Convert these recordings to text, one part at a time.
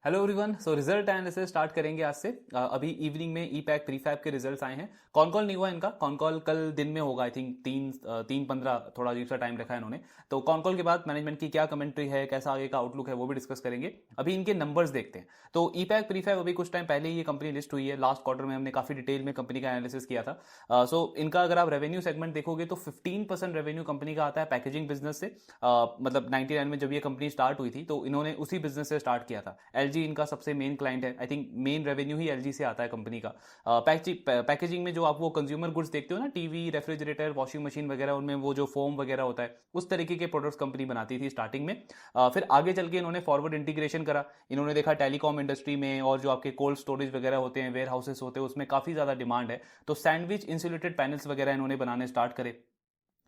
Hello everyone. So result analysis start करेंगे आज से। अभी इवनिंग में ई पैक प्री फैब के रिजल्ट्स आए हैं। कॉन कॉल नहीं हुआ इनका, कॉन कॉल कल दिन में होगा। आई थिंक 3:15 थोड़ा अजीब सा टाइम रखा है इन्होंने। तो कॉन कॉल के बाद मैनेजमेंट की क्या कमेंट्री है, कैसा आगे का आउटलुक है, वो भी डिस्कस करेंगे। अभी इनके नंबर्स देखते हैं। तो ई पैक प्री फैब अभी कुछ टाइम पहले ही ये कंपनी लिस्ट हुई है। लास्ट क्वार्टर में हमने काफी डिटेल में कंपनी का एनालिसिस किया था। सो इनका अगर आप रेवेन्यू सेगमेंट देखोगे तो 15% रेवेन्यू कंपनी का आता है पैकेजिंग बिजनेस से। मतलब 99 में जब ये कंपनी स्टार्ट हुई थी तो इन्होंने उसी बिजनेस से स्टार्ट किया था। एलजी इनका सबसे मेन क्लाइंट है। I think main revenue he LG से आता है कंपनी का। पैकेजिंग में जो आप वो कंज्यूमर गुड्स देखते हो ना, टीवी, रेफ्रिजरेटर, वॉशिंग मशीन वगैरह, उनमें वो जो फोम वगैरह होता है, उस तरीके के प्रोडक्ट्स कंपनी बनाती थी स्टार्टिंग में। फिर आगे चल के इन्होंने फॉरवर्ड इंटीग्रेशन करा। इन्होंने देखा टेलीकॉम इंडस्ट्री में और जो आपके कोल्ड स्टोरेज वगैरह होते हैं, वेयर हाउसेस होते हैं, उसमें काफी ज्यादा डिमांड है। तो सैंडविच इंसुलेटेड पैनल्स वगैरह इन्होंने बनाने स्टार्ट करे,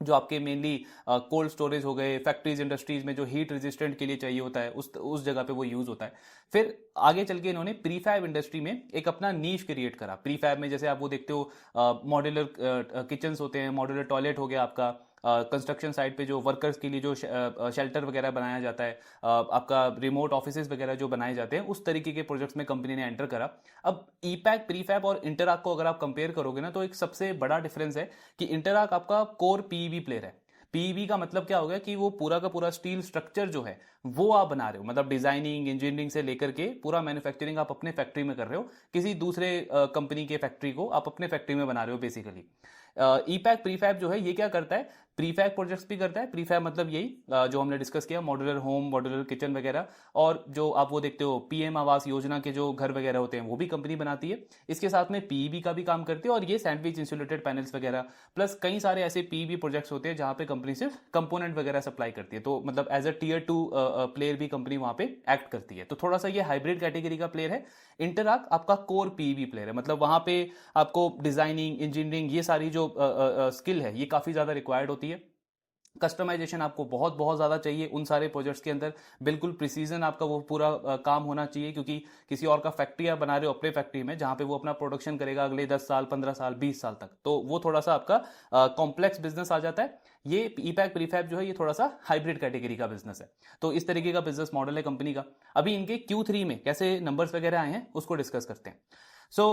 जो आपके मेनली कोल्ड स्टोरेज हो गए, फैक्ट्रीज इंडस्ट्रीज में जो हीट रेजिस्टेंट के लिए चाहिए होता है, उस जगह पे वो यूज होता है। फिर आगे चल के इन्होंने प्रीफैब इंडस्ट्री में एक अपना नीश क्रिएट करा। प्रीफैब में जैसे आप वो देखते हो, मॉड्यूलर किचन्स होते हैं, मॉड्यूलर टॉयलेट हो गया आपका, कंस्ट्रक्शन साइट पे जो वर्कर्स के लिए जो शेल्टर वगैरह बनाया जाता है, आपका रिमोट ऑफिसेज वगैरह जो बनाए जाते हैं, उस तरीके के प्रोजेक्ट्स में कंपनी ने एंटर करा। अब ईपैक, प्रीफैब और इंटरआक को अगर आप कंपेयर करोगे ना, तो एक सबसे बड़ा डिफरेंस है कि इंटरआक आपका कोर पीईवी प्लेयर है। पीईवी का मतलब क्या होगा कि वो पूरा का पूरा स्टील स्ट्रक्चर जो है वो आप बना रहे हो, मतलब डिजाइनिंग इंजीनियरिंग से लेकर के पूरा मैन्युफैक्चरिंग आप अपने फैक्ट्री में कर रहे हो। किसी दूसरे कंपनी के फैक्ट्री को आप अपने फैक्ट्री में बना रहे हो बेसिकली। ईपैक प्रीफैब जो है ये क्या करता है, प्रीफैब प्रोजेक्ट्स भी करता है। प्रीफैब मतलब यही जो हमने डिस्कस किया, मॉड्यूलर होम, मॉड्यूलर किचन वगैरह, और जो आप वो देखते हो पीएम आवास योजना के जो घर वगैरह होते हैं वो भी कंपनी बनाती है। इसके साथ में पीईबी का भी काम करती है, और ये सैंडविच इंसुलेटेड पैनल्स वगैरह, प्लस कई सारे ऐसे पीईबी प्रोजेक्ट्स होते हैं जहां पे कंपनी सिर्फ कंपोनेंट वगैरह सप्लाई करती है। तो मतलब एज अ टीयर 2 प्लेयर भी कंपनी वहां पे एक्ट करती है। तो थोड़ा सा ये हाइब्रिड कैटेगरी का प्लेयर है। इंटरआक आपका कोर पीईबी प्लेयर है, मतलब वहां पे आपको डिजाइनिंग, इंजीनियरिंग, ये सारी जो स्किल है ये काफी ज्यादा रिक्वायर्ड होती है। कस्टमाइजेशन आपको बहुत बहुत ज़्यादा चाहिए उन सारे प्रोजेक्ट्स के अंदर। बिल्कुल प्रिसीजन आपका वो पूरा काम होना चाहिए, क्योंकि किसी और का फैक्ट्री आप बना रहे हो अपने फैक्ट्री में, जहां पे वो अपना प्रोडक्शन करेगा अगले 10 साल, 15 साल, 20 साल तक। तो वो थोड़ा सा आपका कॉम्प्लेक्स बिजनेस आ जाता है। ये ईपैक प्रीफैब जो है ये थोड़ा सा हाइब्रिड कैटेगरी का बिजनेस है। तो इस तरीके का बिजनेस मॉडल है कंपनी का। अभी इनके Q3 में कैसे नंबर्स वगैरह आए हैं उसको डिस्कस करते हैं। सो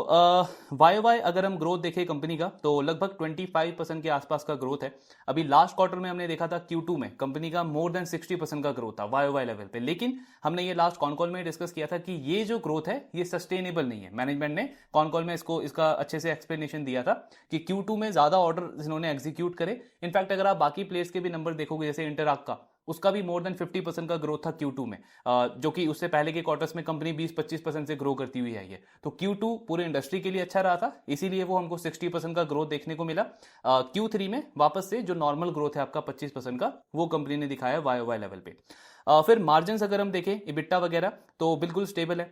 वाई अगर हम ग्रोथ देखें कंपनी का, तो लगभग 25% के आसपास का ग्रोथ है। अभी लास्ट क्वार्टर में हमने देखा था Q2 में कंपनी का मोर देन 60% का ग्रोथ था वाई लेवल पे। लेकिन हमने ये लास्ट कॉन कॉल में डिस्कस किया था कि ये जो ग्रोथ है ये सस्टेनेबल नहीं है। मैनेजमेंट ने कॉन कॉल में इसका अच्छे से एक्सप्लेनेशन दिया था कि Q2 में ज्यादा ऑर्डर इन्होंने एग्जीक्यूट करे। इनफैक्ट अगर आप बाकी प्लेयर्स के भी नंबर देखोगे, जैसे इंटरआक का, उसका भी मोर देन 50% का ग्रोथ था Q2 में, जो कि उससे पहले के क्वार्टर्स में कंपनी 20-25% से ग्रो करती हुई आई है। तो Q2 पूरे इंडस्ट्री के लिए अच्छा रहा था, इसीलिए वो हमको 60% का ग्रोथ देखने को मिला। Q3 में वापस से जो नॉर्मल ग्रोथ है आपका 25% का, वो कंपनी ने दिखाया वाई लेवल पे। फिर मार्जिन अगर हम देखें, इबिट्टा वगैरह, तो बिल्कुल स्टेबल है।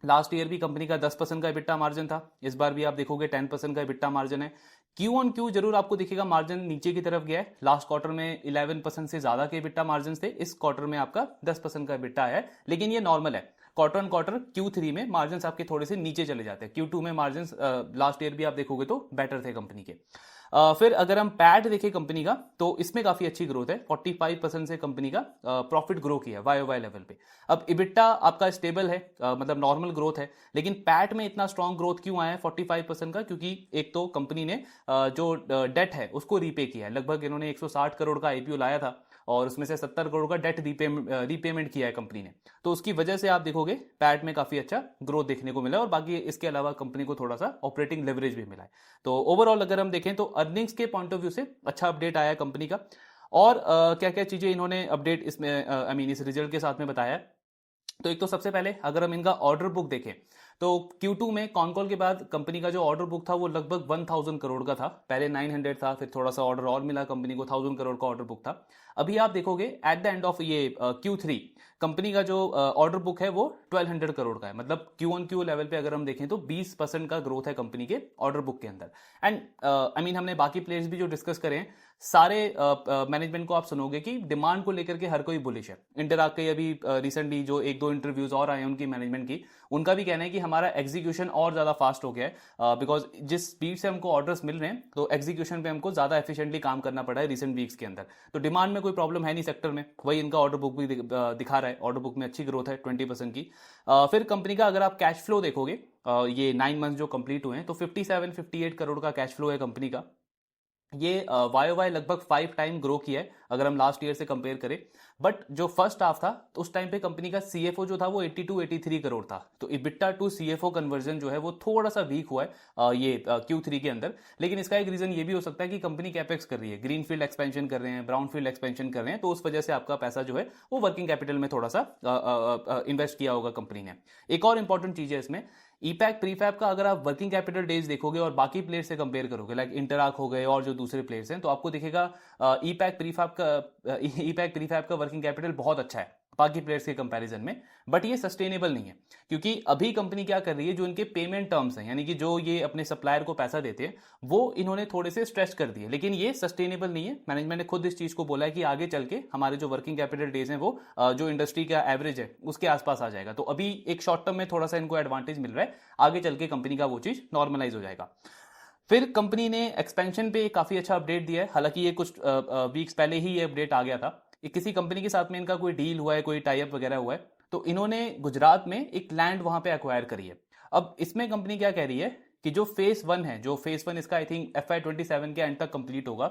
लास्ट ईयर भी कंपनी का 10% का इबिट्टा मार्जिन था, इस बार भी आप देखोगे 10% का इबिट्टा मार्जिन है। क्यू ऑन क्यू जरूर आपको दिखेगा मार्जिन नीचे की तरफ गया है। लास्ट क्वार्टर में 11% से ज्यादा के इबिट्टा मार्जिन थे, इस क्वार्टर में आपका 10% का इबिट्टा आया है, लेकिन ये नॉर्मल है। क्वार्टर ऑन क्वार्टर Q3 में मार्जिन आपके थोड़े से नीचे चले जाते हैं। Q2 में मार्जिन लास्ट ईयर भी आप देखोगे तो बेटर थे कंपनी के। फिर अगर हम पैट देखें कंपनी का, तो इसमें काफी अच्छी ग्रोथ है। 45% से कंपनी का प्रॉफिट ग्रो किया वाई लेवल पे। अब इबिट्टा आपका स्टेबल है, मतलब नॉर्मल ग्रोथ है। लेकिन पैट में इतना स्ट्रांग ग्रोथ क्यों आया है 45% का? क्योंकि एक तो कंपनी ने जो डेट है उसको रीपे किया है। लगभग इन्होंने 160 करोड़ का आईपीओ लाया था, और उसमें से 70 करोड़ का डेट रीपेमेंट किया है कंपनी ने। तो उसकी वजह से आप देखोगे पैट में काफी अच्छा ग्रोथ देखने को मिला, और बाकी इसके अलावा कंपनी को थोड़ा सा ऑपरेटिंग लेवरेज भी मिला है। तो ओवरऑल अगर हम देखें तो अर्निंग्स के पॉइंट ऑफ व्यू से अच्छा अपडेट आया है कंपनी का। और क्या क्या चीजें इन्होंने अपडेट इसमें आई मीन इस रिजल्ट के साथ में बताया है। तो एक तो सबसे पहले अगर हम इनका ऑर्डर बुक देखें, तो Q2 में कॉनकॉल के बाद कंपनी का जो ऑर्डर बुक था वो लगभग 1000 करोड़ का था। पहले 900 था, फिर थोड़ा सा ऑर्डर और मिला कंपनी को, 1000 करोड़ का ऑर्डर बुक था। अभी आप देखोगे एट द एंड ऑफ ये Q3 कंपनी का जो ऑर्डर बुक है वो 1200 करोड़ का है। मतलब क्यू ऑन क्यू लेवल पे अगर हम देखें तो 20% का ग्रोथ है कंपनी के ऑर्डर बुक के अंदर। एंड आई मीन हमने बाकी प्लेयर्स भी जो डिस्कस करें, सारे मैनेजमेंट को आप सुनोगे कि डिमांड को लेकर के हर कोई बुलिश है। इंटरआर्क के अभी रिसेंटली जो एक दो इंटरव्यूज और आए हैं उनकी मैनेजमेंट की, उनका भी कहना है कि हमारा एग्जीक्यूशन और ज्यादा फास्ट हो गया है, बिकॉज जिस स्पीड से हमको ऑर्डर्स मिल रहे हैं तो एग्जीक्यूशन पे हमको ज्यादा एफिशिएंटली काम करना पड़ा है रिसेंट वीक्स के अंदर। तो डिमांड में कोई प्रॉब्लम है नहीं सेक्टर में, वही इनका ऑर्डर बुक भी दिखा रहा है, ऑर्डर बुक में अच्छी ग्रोथ है 20% की। फिर कंपनी का अगर आप कैश फ्लो देखोगे, ये 9 मंथ जो कंप्लीट हुए हैं तो 57-58 करोड़ का कैश फ्लो है कंपनी का। ये वाई वाई लगभग 5 टाइम ग्रो किया है अगर हम लास्ट ईयर से कंपेयर करें। बट जो फर्स्ट हाफ था तो उस टाइम पे कंपनी का सीएफओ जो था वो 82-83 करोड़ था, तो इबिट्टा टू सीएफओ कन्वर्जन जो है वो थोड़ा सा वीक हुआ है ये Q3 के अंदर। लेकिन इसका एक रीजन ये भी हो सकता है कि कंपनी कैपेक्स कर रही है, ग्रीनफील्ड एक्सपेंशन कर रहे हैं, ब्राउनफील्ड एक्सपेंशन कर रहे हैं, तो उस वजह से आपका पैसा जो है वो वर्किंग कैपिटल में थोड़ा सा इन्वेस्ट किया होगा कंपनी ने। एक और इंपॉर्टेंट चीज है इसमें, ईपैक प्रीफैब का अगर आप वर्किंग कैपिटल डेज देखोगे और बाकी प्लेयर से कंपेयर करोगे, लाइक इंटरआर्क हो गए और जो दूसरे प्लेयर्स हैं, तो आपको दिखेगा ईपैक प्रीफैब का वर्किंग कैपिटल बहुत अच्छा है बाकी प्लेयर्स के कंपैरिजन में। बट ये सस्टेनेबल नहीं है, क्योंकि अभी कंपनी क्या कर रही है, जो इनके पेमेंट टर्म्स हैं, यानी कि जो ये अपने सप्लायर को पैसा देते हैं, वो इन्होंने थोड़े से स्ट्रेच कर दिए, लेकिन ये सस्टेनेबल नहीं है। मैनेजमेंट ने खुद इस चीज को बोला है कि आगे चल के हमारे जो वर्किंग कैपिटल डेज हैं वो जो इंडस्ट्री का एवरेज है उसके आसपास आ जाएगा। तो अभी एक शॉर्ट टर्म में थोड़ा सा इनको एडवांटेज मिल रहा है, आगे चल के कंपनी का वो चीज नॉर्मलाइज हो जाएगा। फिर कंपनी ने एक्सपेंशन पे काफी अच्छा अपडेट दिया है, हालांकि ये कुछ वीक्स पहले ही ये अपडेट आ गया था। किसी कंपनी के साथ में इनका कोई डील हुआ है, कोई टाई अप वगैरह हुआ है, तो इन्होंने गुजरात में एक लैंड वहां पे एक्वायर करी है। अब इसमें कंपनी क्या कह रही है कि जो फेज 1 है, जो फेज 1 इसका आई थिंक FY27 के एंड तक कंप्लीट होगा,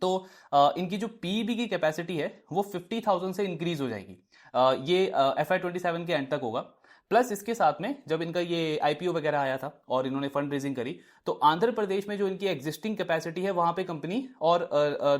तो इनकी जो पीईबी की कैपेसिटी है वो 50,000 से इंक्रीज हो जाएगी। ये FY27 के एंड तक होगा। प्लस इसके साथ में जब इनका ये आईपीओ वगैरह आया था और इन्होंने फंड रेजिंग करी, तो आंध्र प्रदेश में जो इनकी एग्जिस्टिंग कैपेसिटी है वहां पे कंपनी और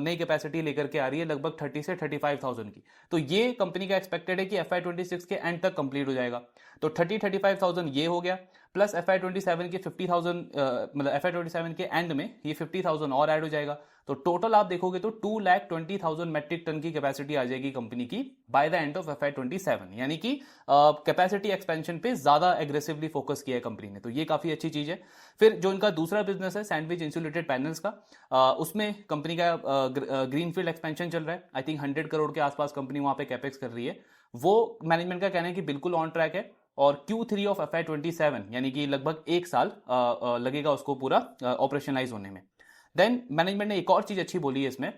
नई कैपेसिटी लेकर के आ रही है लगभग 30 से 35,000 की। तो ये कंपनी का एक्सपेक्टेड है कि FY26 के एंड तक कंप्लीट हो जाएगा। तो 30-35,000 ये हो गया, प्लस FY27 के 50,000 मतलब FY27 के एंड में ये 50,000 और ऐड हो जाएगा। तो टोटल आप देखोगे तो 2,20,000 मेट्रिक टन की कैपेसिटी आ जाएगी कंपनी की by the end of FY27, यानी कि कैपेसिटी एक्सपेंशन पे ज्यादा एग्रेसिवली फोकस किया है कंपनी ने, तो ये काफी अच्छी चीज है। फिर जो इनका दूसरा बिजनेस है सैंडविच इंसुलेटेड पैनल्स का, उसमें कंपनी का ग्रीनफील्ड एक्सपेंशन चल रहा है। आई थिंक 100 करोड़ के आसपास कंपनी वहां पे कैपेक्स कर रही है। वो मैनेजमेंट का कहना है कि बिल्कुल ऑन ट्रैक है, और Q3 ऑफ FY27 यानी कि लगभग 1 साल लगेगा उसको पूरा ऑपरेशनलाइज होने में। देन मैनेजमेंट ने एक और चीज अच्छी बोली है इसमें।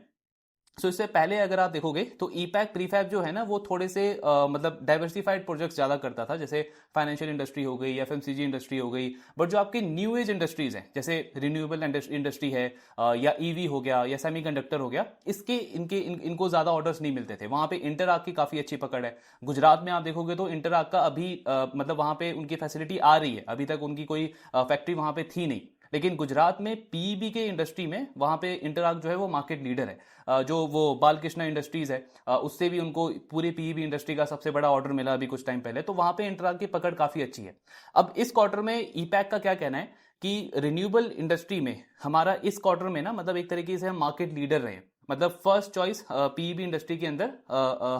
सो इससे पहले अगर आप देखोगे तो ईपैक प्रीफैब जो है ना वो थोड़े से मतलब डाइवर्सिफाइड प्रोजेक्ट्स ज्यादा करता था, जैसे फाइनेंशियल इंडस्ट्री हो गई, FMCG इंडस्ट्री हो गई। बट जो आपकी न्यू एज इंडस्ट्रीज हैं, जैसे रिन्यूएबल इंडस्ट्री है, या ईवी हो गया, या सेमीकंडक्टर हो गया, इनको ज्यादा ऑर्डर्स नहीं मिलते थे। वहां पे इंटरआर्क की काफी अच्छी पकड़ है। गुजरात में आप देखोगे तो इंटरआर्क का अभी मतलब वहां पे उनकी फैसिलिटी आ रही है, अभी तक उनकी कोई फैक्ट्री वहां पे थी नहीं, लेकिन गुजरात में पीईबी के इंडस्ट्री में वहां पे इंटरआर्क जो है वो मार्केट लीडर है। जो वो बालकृष्ण इंडस्ट्रीज है, उससे भी उनको पूरी पीईबी इंडस्ट्री का सबसे बड़ा ऑर्डर मिला अभी कुछ टाइम पहले, तो वहां पे इंटरआर्क की पकड़ काफी अच्छी है। अब इस क्वार्टर में ईपैक का क्या कहना है कि रिन्यूएबल इंडस्ट्री में हमारा इस क्वार्टर में ना मतलब एक तरीके से हम मार्केट लीडर रहे, मतलब फर्स्ट चॉइस पीईबी इंडस्ट्री के अंदर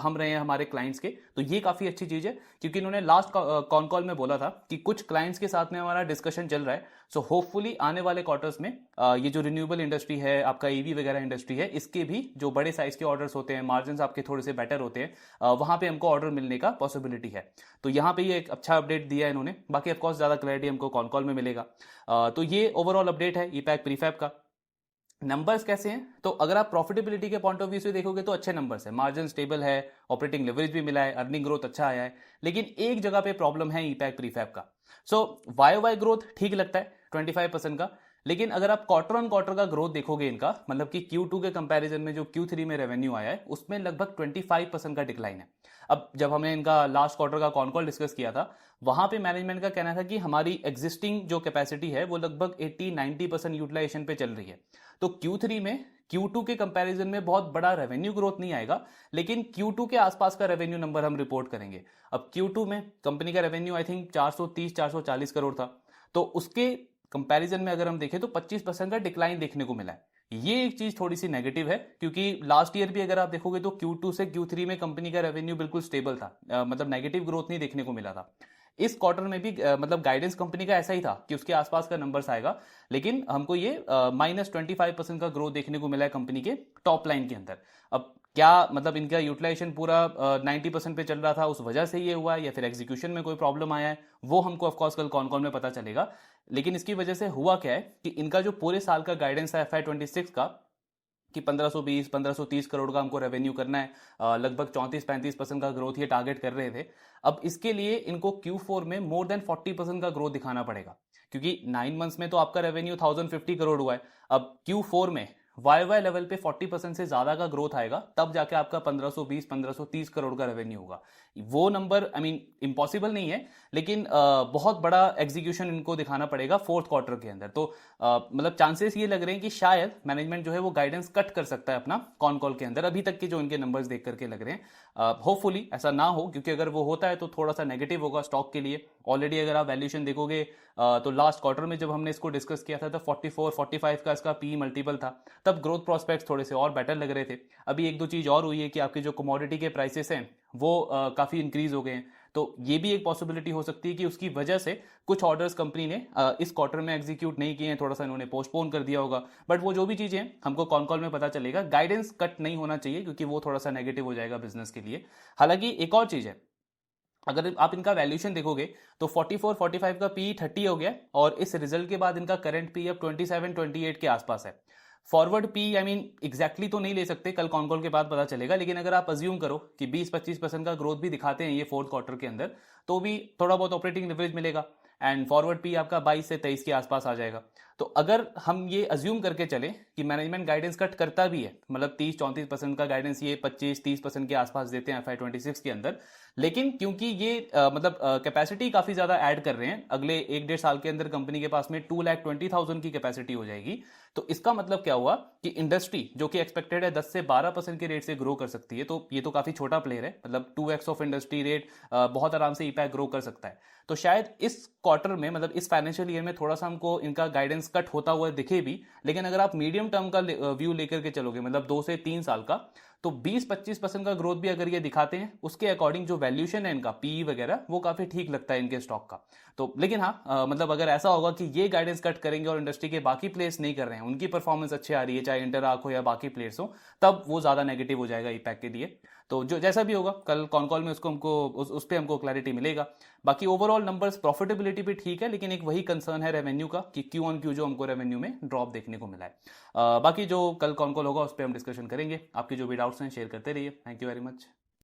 हम रहे हैं हमारे क्लाइंट्स के। तो ये काफी अच्छी चीज है, क्योंकि इन्होंने लास्ट कॉन कॉल में बोला था कि कुछ क्लाइंट्स के साथ में हमारा डिस्कशन चल रहा है। सो होपफुली आने वाले क्वार्टर्स में ये जो रिन्यूएबल इंडस्ट्री है, आपका ईवी वगैरह इंडस्ट्री है, इसके भी जो बड़े साइज के ऑर्डर्स होते हैं, मार्जिन आपके थोड़े से बेटर होते हैं, वहां पे हमको ऑर्डर मिलने का पॉसिबिलिटी है। तो यहाँ पे ये एक अच्छा अपडेट दिया है इन्होंने। बाकी ऑफकोर्स ज्यादा क्लैरिटी हमको कॉन कॉल में मिलेगा। तो ये ओवरऑल अपडेट है ईपैक प्रीफैब का। नंबर्स कैसे हैं, तो अगर आप प्रॉफिटेबिलिटी के पॉइंट ऑफ व्यू से देखोगे तो अच्छे नंबर्स है, मार्जिन स्टेबल है, ऑपरेटिंग लेवरेज भी मिला है, अर्निंग ग्रोथ अच्छा आया है। लेकिन एक जगह पे प्रॉब्लम है ईपैक प्रीफैब का। सो वाई ग्रोथ ठीक लगता है 25% का, लेकिन अगर आप क्वार्टर ऑन क्वार्टर का ग्रोथ देखोगे इनका, मतलब कि Q2 के कंपैरिजन में जो Q3 में रेवेन्यू आया है उसमें लगभग 25% का डिक्लाइन है। अब जब हमने इनका लास्ट क्वार्टर का कॉन कॉल डिस्कस किया था, वहां पे मैनेजमेंट का कहना था कि हमारी एग्जिस्टिंग जो कैपेसिटी है वो लगभग 80-90% यूटिलाइजेशन पे चल रही है। तो Q3 में Q2 के कंपैरिजन में बहुत बड़ा रेवेन्यू ग्रोथ नहीं आएगा, लेकिन Q2 के आसपास का रेवेन्यू नंबर हम रिपोर्ट करेंगे। अब Q2 में कंपनी का रेवेन्यू आई थिंक 430-440 करोड़ था, तो उसके कंपैरिजन में अगर हम देखें तो 25% का डिक्लाइन देखने को मिला है। ये एक चीज थोड़ी सी नेगेटिव है, क्योंकि लास्ट ईयर भी अगर आप देखोगे तो Q2 से Q3 में कंपनी का रेवेन्यू बिल्कुल स्टेबल था, मतलब नेगेटिव ग्रोथ नहीं देखने को मिला था। इस क्वार्टर में भी मतलब गाइडेंस कंपनी का ऐसा ही था कि उसके आसपास का नंबर्स आएगा, लेकिन हमको ये -25% का ग्रोथ देखने को मिला है कंपनी के टॉप लाइन के अंदर। अब क्या मतलब इनका यूटिलाइजेशन पूरा 90% पे चल रहा था, उस वजह से ये हुआ है, या फिर एग्जीक्यूशन में कोई प्रॉब्लम आया है, वो हमको ऑफकोर्स कल कॉन कॉल में पता चलेगा। लेकिन इसकी वजह से हुआ क्या है कि इनका जो पूरे साल का गाइडेंस है FY26 का कि 1520-1530 करोड़ का हमको रेवेन्यू करना है, लगभग 34-35% का ग्रोथ ये टारगेट कर रहे थे। अब इसके लिए इनको Q4 में मोर देन 40% का ग्रोथ दिखाना पड़ेगा, क्योंकि 9 मंथ्स में तो आपका रेवेन्यू 1050 करोड़ हुआ है। अब Q4 में वाई लेवल पे 40% से ज्यादा का ग्रोथ आएगा, तब जाके आपका 1520-1530 करोड़ का रेवेन्यू होगा। वो नंबर आई मीन इम्पॉसिबल नहीं है, लेकिन बहुत बड़ा एग्जीक्यूशन इनको दिखाना पड़ेगा फोर्थ क्वार्टर के अंदर। तो मतलब चांसेस ये लग रहे हैं कि शायद मैनेजमेंट जो है वो गाइडेंस कट कर सकता है अपना कॉन कॉल के अंदर, अभी तक के जो इनके नंबर्स देख करके लग रहे हैं। होपफुली ऐसा ना हो, क्योंकि अगर वो होता है तो थोड़ा सा नेगेटिव होगा स्टॉक के लिए। ऑलरेडी अगर आप वैल्यूएशन देखोगे तो लास्ट क्वार्टर में जब हमने इसको डिस्कस किया था तो 44-45 का इसका पी मल्टीपल था, तब ग्रोथ प्रोस्पेक्ट्स थोड़े से और बेटर लग रहे थे। अभी एक दो चीज और हुई है कि आपके जो कमोडिटी के प्राइसेस हैं वो काफी इंक्रीज हो गए हैं, तो ये भी एक पॉसिबिलिटी हो सकती है कि उसकी वजह से कुछ ऑर्डर्स कंपनी ने इस क्वार्टर में एग्जीक्यूट नहीं किए हैं, थोड़ा सा इन्होंने पोस्टपोन कर दिया होगा। बट वो जो भी चीजें हैं हमको कॉन कॉल में पता चलेगा। गाइडेंस कट नहीं होना चाहिए, क्योंकि वो थोड़ा सा नेगेटिव हो जाएगा बिजनेस के लिए। हालांकि एक और चीज है, अगर आप इनका वैल्यूएशन देखोगे तो 44-45 का पी 30 हो गया, और इस रिजल्ट के बाद इनका करंट पी अब 27-28 के आसपास है। Forward P I mean exactly तो नहीं ले सकते, कल कॉन कॉल के बाद पता चलेगा, लेकिन अगर आप अज्यूम करो कि 20-25% का ग्रोथ भी दिखाते हैं ये फोर्थ क्वार्टर के अंदर, तो भी थोड़ा बहुत ऑपरेटिंग लिवरेज मिलेगा, एंड फॉरवर्ड पी आपका 22 से 23 के आसपास आ जाएगा। तो अगर हम ये अज्यूम करके चले कि मैनेजमेंट गाइडेंस कट करता भी है, मतलब 30-34% का गाइडेंस ये 25-30% के आसपास देते हैं FY26 के अंदर, लेकिन क्योंकि ये मतलब कैपेसिटी काफी ज्यादा ऐड कर रहे हैं, अगले 1-1.5 साल के अंदर कंपनी के पास में 2,20,000 की कैपेसिटी हो जाएगी। तो इसका मतलब क्या हुआ कि इंडस्ट्री जो कि एक्सपेक्टेड है 10 से 12% के रेट से ग्रो कर सकती है, तो ये तो काफी छोटा प्लेयर है, मतलब 2x ऑफ इंडस्ट्री रेट बहुत आराम से ईपैक ग्रो कर सकता है। तो शायद इस क्वार्टर में मतलब इस फाइनेंशियल ईयर में थोड़ा सा हमको इनका गाइडेंस कट होता हुआ दिखे भी, लेकिन अगर आप मीडियम टर्म का व्यू लेकर के चलोगे, मतलब 2 से 3 साल का, तो 20-25% का ग्रोथ भी अगर ये दिखाते हैं, उसके अकॉर्डिंग जो वैल्यूएशन है इनका पीई वगैरह, वो काफी ठीक लगता है इनके स्टॉक का। तो लेकिन हाँ मतलब अगर ऐसा होगा कि ये गाइडेंस कट करेंगे और इंडस्ट्री के बाकी प्लेयर्स नहीं कर रहे हैं, उनकी परफॉर्मेंस अच्छी आ रही है, चाहे इंटरआर्क हो या बाकी प्लेयर्स हो, तब वो ज्यादा नेगेटिव हो जाएगा ईपैक के लिए। तो जो जैसा भी होगा कल कॉन कॉल में उसको हमको उस पे हमको क्लैरिटी मिलेगा। बाकी ओवरऑल नंबर्स प्रॉफिटेबिलिटी भी ठीक है, लेकिन एक वही कंसर्न है रेवेन्यू का कि क्यू ऑन क्यू जो हमको रेवेन्यू में ड्रॉप देखने को मिला है। बाकी जो कल कॉन कॉल होगा उस पर हम डिस्कशन करेंगे। आपके जो भी डाउट्स हैं शेयर करते रहिए। Thank you very much.